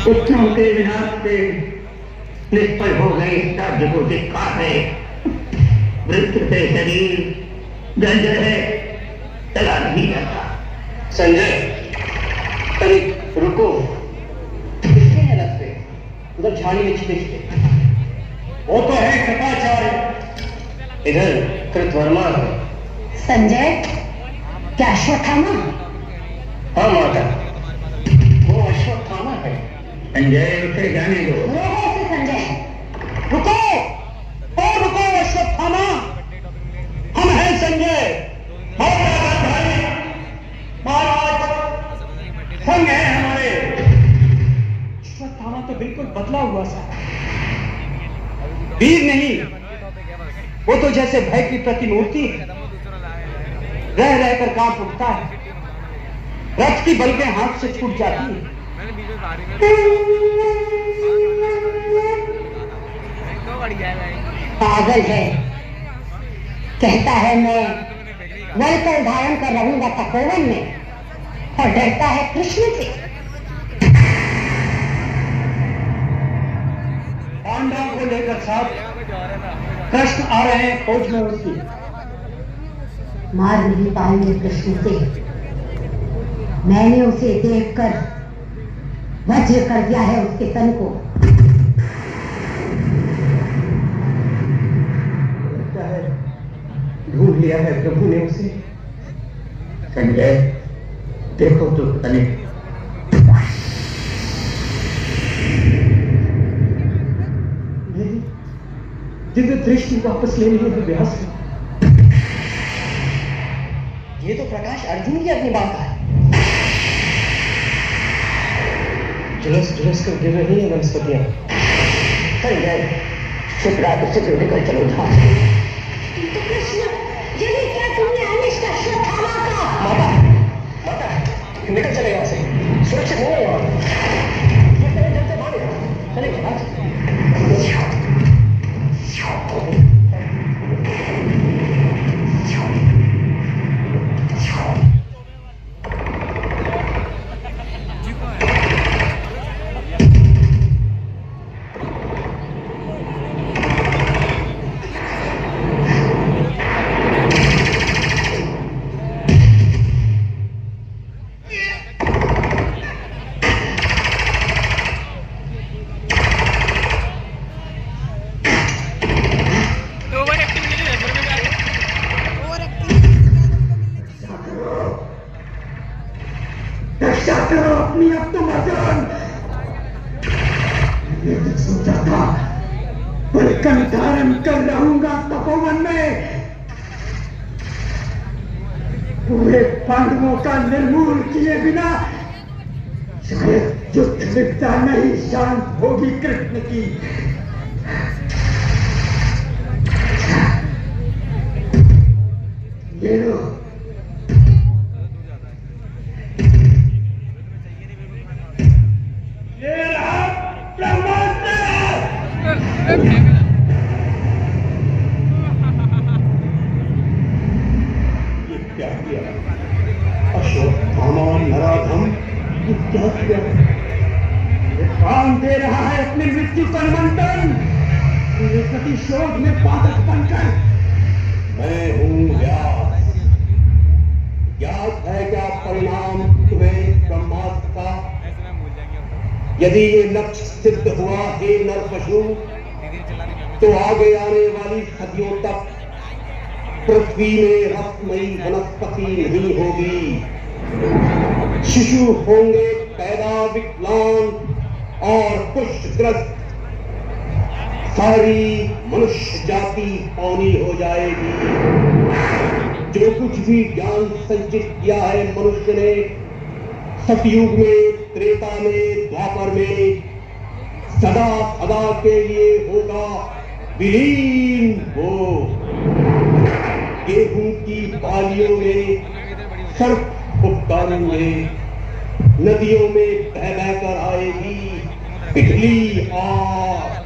पुत्रों के विनाश से निष्फल हो गए इस राज्य को धिक्कार है। वृद्ध से शरीर जर्जर है, चला नहीं जाता। संजय, अरे रुको, किसके हैं रास्ते? उधर झाड़ी में छिपे छिपे। वो तो है कृपाचार्य, इधर कृतवर्मा है। संजय, क्या अश्वत्थामा? हाँ माता, वो अश्वत्थामा है। संजय, उसे जाने दो। रोको उसे संजय। रुको, ओ रुको अश्वत्थामा, हम हैं संजय, महाराज संग है हमारे। अश्वत्थामा तो बिल्कुल बदला हुआ सा, वीर नहीं, वो तो जैसे भय की प्रतिमूर्ति है, रह रहकर कांप उठता है, रथ की बल्कि हाथ से छूट जाती है। पागल है, कहता है मैं नलकल धारण कर रहूंगा तपोवन में, और डरता है कृष्ण से। पांडव को लेकर साथ कृष्ण आ रहे हैं फौज में उनकी। मार नहीं पाएंगे कृष्ण से। मैंने उसे देखकर वज्र कर दिया है उसके तन को। लगता है ढूंढ लिया है प्रभु ने उसे। संजय, देखो तो तनिक। मेरी दिव्य दृष्टि वापस लेने में प्रयास है। ये तो प्रकाश अर्जुन की अपनी बात है। झुलस झुलस कर गिर रही है वनस्पतियां। संजय, शुक्राचार्य से जो निकल चलो था। तो कृष्ण, ये क्या तुमने अनिष्ट अश्वत्थामा का? माता, माता, निकल चले यहाँ से, सुरक्षित नहीं है यहाँ। जल्दी मारे, चले महाराज। रक्षा करो अपनी अब तुम अर्जुन। मैंने तो सोचा था बलकन धारण कर रहूंगा तपोवन में, पूरे पांडवों का निर्मूल किए बिना शायद युद्ध विद्या नहीं शांत होगी कृष्ण की। ये लो, क्या किया अश्वत्थामा नराधम? ये क्या किया? ये काम दे रहा है अपनी मृत्यु का निमंत्रण। ये प्रतिशोध में पादक बनकर। मैं हूं व्यास। ज्ञात है क्या परिणाम तुम्हें ब्रह्मास्त्र का? यदि ये लक्ष्य सिद्ध हुआ हे नर पशु, तो आगे आने वाली सदियों तक पृथ्वी में रसमयी वनस्पति नहीं होगी। शिशु होंगे पैदा विकलांग और पुष्टग्रस्त। सारी मनुष्य जाति पौनी हो जाएगी। जो कुछ भी ज्ञान संचित किया है मनुष्य ने सतयुग में, त्रेता में, द्वापर में, सदा सदा के लिए होगा विलीन। वो गेहूं की बालियों में सर्प उपकारेंगे, नदियों में बह बह कर आएगी पिघली आग।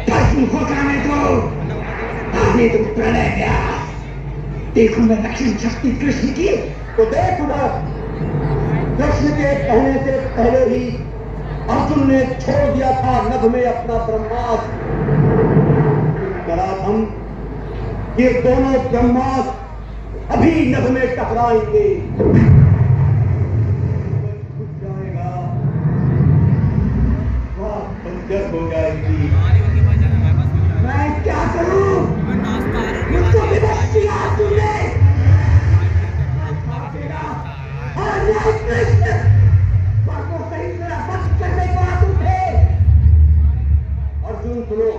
भस्म हो जाने दो, आने दो प्रलय व्यास। देखो मैं रक्षण शक्ति कृष्ण की। तो देख उधर, कृष्ण के कहने से पहले ही अर्जुन ने छोड़ दिया था नभ में अपना ब्रह्मास्त्र। कराथम ये दोनों ब्रह्मास्त्र अभी नभ में टकराएंगे। छूट जाएगा, वह बंजर हो जाएगी। मैं क्या करूं? मुझको विवश किया तुमने। कृष्ण सही मेरा वश करने का तुम थे। अर्जुन सुनो,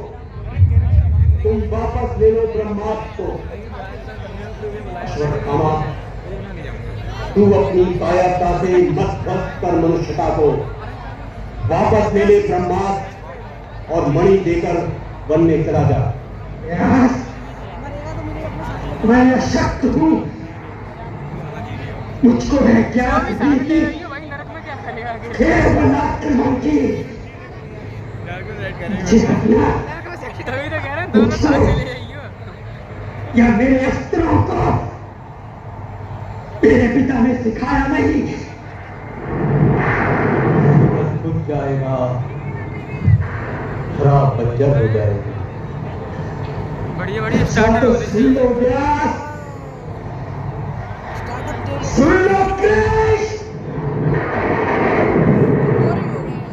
तुम वापस ले लो ब्रह्मास्त्र को। अश्वत्थामा तू अपनी कायरता से मत भ्रष्ट कर मनुष्यता को। वापस ले ले ब्रह्मास्त्र और मणि देकर वन में चला जा। मैं अशक्त हूं, मुझको है क्या खेल बनाकर की या मेरे अस्त्रों को मेरे पिता ने सिखाया नहीं। छूट जाएगा, खराब बंजर हो जाएगी। बढ़िया बढ़िया स्टार्टर हो सुन लो व्यास, सुन लो कृष्ण,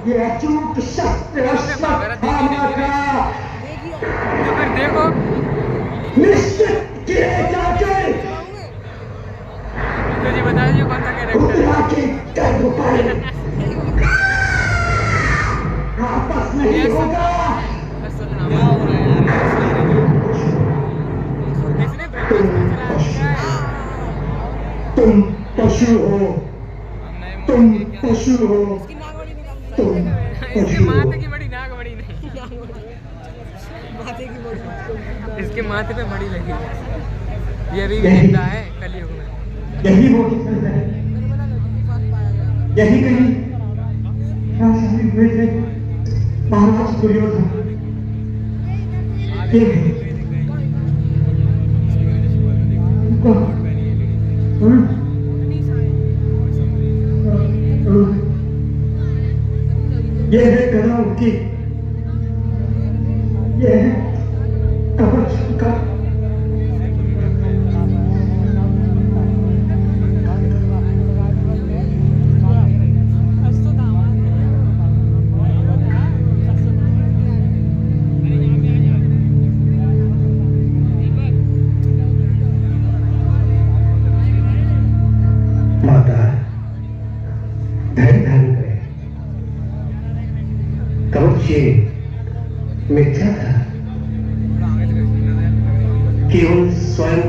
ये अचूक शस्त्र अश्वत्थामा का तो फिर देखो निश्चित किए जाके तो जी बता दीजिए कौन सा कैरेक्टर रुद्रा के गर्भ पर वापस नहीं होगा। क्या हो रहा है यार? इसने तुम पशु हो, तुम पशु हो, तुम इसके पशु हो। माथे की बड़ी नाक बड़ी नहीं, इसके माथे पे बड़ी लगी है। ये अभी भी जिंदा है कलयुग में। यही वो है, यही कहीं शामिल हुए थे महाराज दुर्योधन। ये ये है गदा उनकी, ये है कवच का। माता धैर्य धारण करें। कवच ये मिथ्या था, केवल स्वयं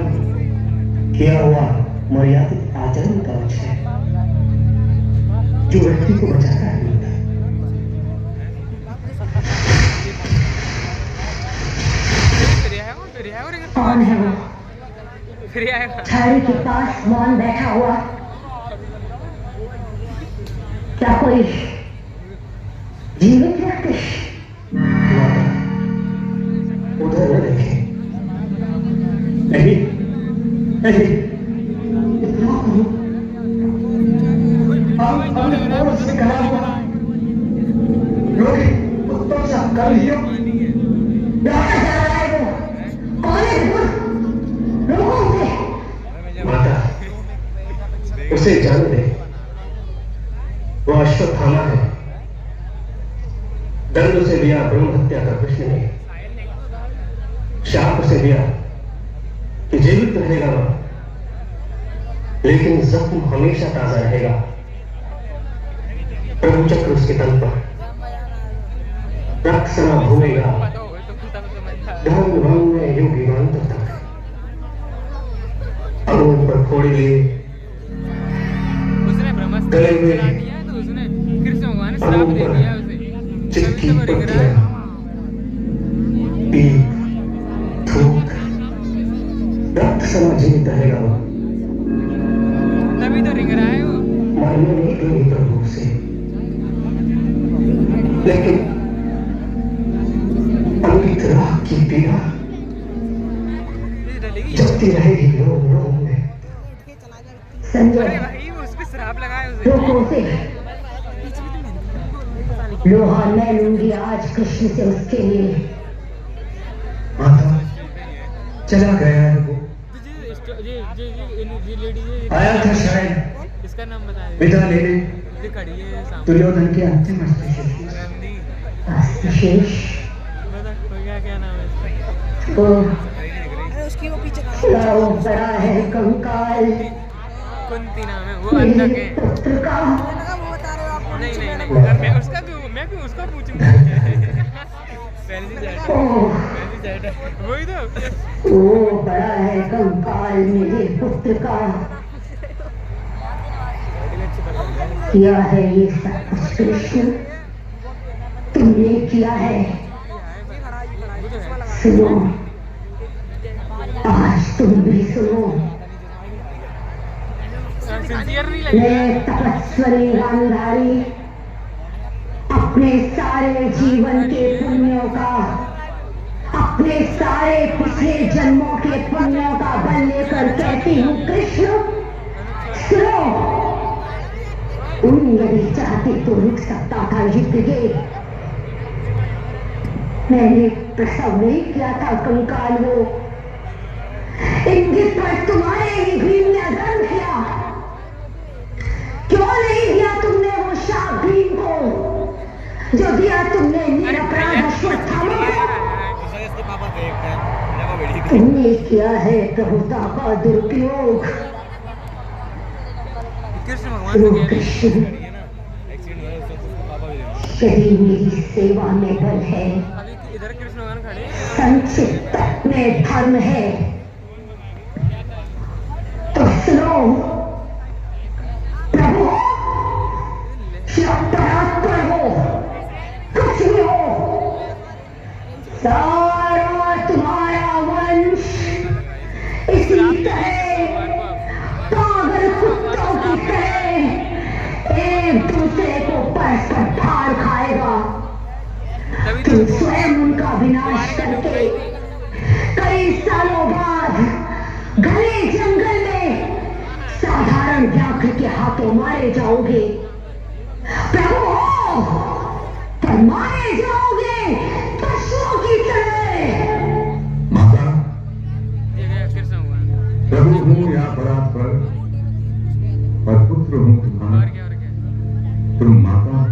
किया हुआ मर्यादित आचरण कवच है जो व्यक्ति को बचाता है। कौन है वो? फिर आएगा छड़ी के पास मौन बैठा हुआ, क्या कोई जीवित व्यक्ति? उधर न देखें। नहीं नहीं, इतना करो। हमने और उससे कहा हुआ रोगी उत्तम सा कर लियो। माता उसे जान दे, वो अश्वत्थामा है। दंड से दिया ब्रह्म हत्या का कृष्ण ने, शाप से दिया कि जीवित रहेगा वह, लेकिन जख्म हमेशा ताजा रहेगा। प्रभु चक्र उसके तन पर रक्त सना घूमेगा, धर्म भंग में युगांत तक। अब उन पर खोड़ी ले उसने ब्रह्मास्त्र गले में चला दिया तो उसने कृष्ण भगवान ने श्राप दे दिया उसे। चिक्की तभी तो रिंग रहा है। पीठ थूक रक्त सना जीवित रहेगा वह, तभी तो रिंग रहा है वो। मरने नहीं देंगे प्रभु से, लेकिन अमृत राह की पीड़ा जबती रहेगी लोग लोग में। संजय अरे भाई वो उस पे श्राप लगाया उसे। रोको उसे। लोहा मैं लूंगी आज कृष्ण से उसके लिए। माता चला गया है वो, ये लेडी आया था शायद इसका नाम बता दे। विदा लेने ये खड़ी है सामने। दुर्योधन के अंतिम अस्त्र रंदी। विशेष बता क्या क्या नाम है इसका? वो उसकी वो पीछे लाओ बड़ा है कंकाल कुंती नाम है वो अंधक है। पुत्र का। वो बता रहे हो आप नहीं नहीं नहीं मैं उसका क्यों उसका पूछूंगा। पहली सेट है वही तो। वो बड़ा है कंकाल मेरे पुत्र का। किया है ये सब कुछ कृष्ण, तुमने किया है। सुनो आज तुम भी सुनो। सिंसियर नहीं लग रहा। मैं तपस्वी गांधारी अपने सारे जीवन के पुण्यों का, अपने सारे पिछले जन्मों के पुण्यों का बल लेकर कहती हूँ कृष्ण सुनो। तुम यदि चाहते तो रुक सकता था युद्ध के। मैंने प्रसव नहीं किया था कंकाल वो, इंगित पर तुम्हारे ही भीम ने अधर्म किया। क्यों नहीं दिया तुमने वो शाप भीम को जो दिया तुमने निरपराध अश्वत्थामा को? तुमने किया है प्रभुता का दुरुपयोग। कृष्ण भगवान से कह रहे कृष्ण यदि मेरी सेवा में बल है, अभी इधर कृष्ण भगवान खड़े हैं। संचित में धर्म है, तो सुनो प्रभु परात्पर हो कुछ भी हो, सारा तुम्हारा वंश इसी तरह पागल कुत्तों की तरह एक दूसरे को परस्पर फाड़ खाएगा। तभी तुम तो स्वयं उनका विनाश करके कई सालों बाद घने जंगल में साधारण व्याघ्र के हाथों मारे जाओगे। प्रभु हो पर मारे जाओगे पशुओं की तरह। माता ये गया कृष्ण भगवान। प्रभु हूँ या परात्पर, पर पुत्र हूँ तुम्हारा। और क्या तुम माता हो।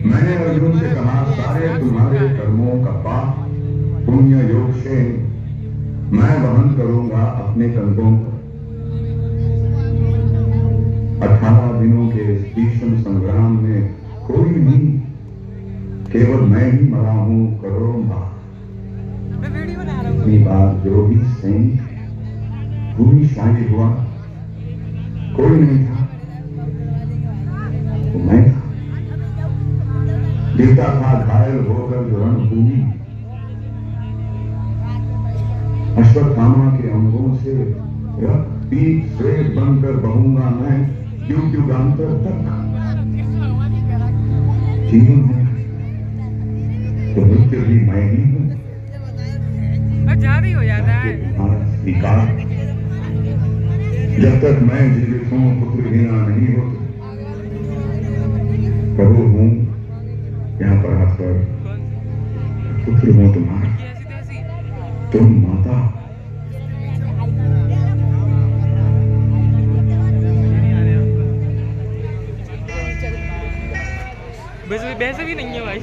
मैंने अर्जुन से कहा सारे तुम्हारे कर्मों का पाप पुण्य योग से मैं वहन करूंगा अपने कंधों पर। 18 दिनों के इस भीषण संग्राम में कोई नहीं, केवल मैं ही मरा हूं करोड़ों बार। मैं वीडियो बना रहा हूँ। इतनी बार जो भी सैनिक भूमि शाही हुआ कोई नहीं था, वो मैं था। गिरता था घायल होकर जो रणभूमि, अश्वत्थामा के अंगों से रक्त पीत श्वेत बनकर बहूंगा मैं युग युगांतर तक। जीवन है तो मृत्यु भी मैं ही हूँ। ज्यादा ही हो जाता है। तुम्हारा स्वीकार जब तक मैं जीवित हूँ पुत्र हीना नहीं हो। प्रभु हूँ यहाँ परात्पर, पुत्र हूँ तुम्हारा, ऐसी तैसी तुम माता। वैसे भी नहीं है भाई।